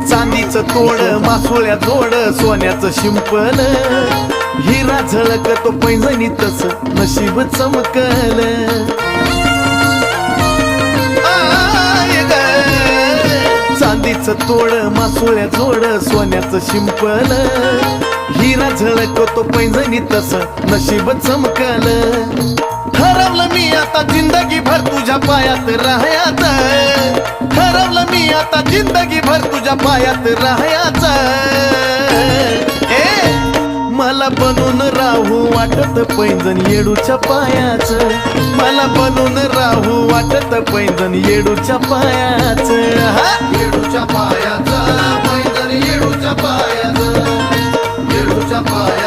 चांदीचं तोड मासोळ्या जोड सोन्याचं शिंपल हिरा झळकतो पैंजणी तस नशीब चमकल चांदीचं तोड मासोळ्या जोड सोन्याचं शिंपल हिरा झळकतो पैंजणी तस नशीब चमकल ठरवलं मी आता जिंदगी भर तुझ्या पायात राहायचं ठरवलं मी आता जिंदगी भर तुझ्या पायात राहायचं मला बनून राहू वाटत पैंजण येडूच्या पायाचं मला बनून राहू वाटत पैंजण येडूच्या पायाचं येडूच्या पायाचं पैंजण येडूच्या पायाचं येडूच्या पाया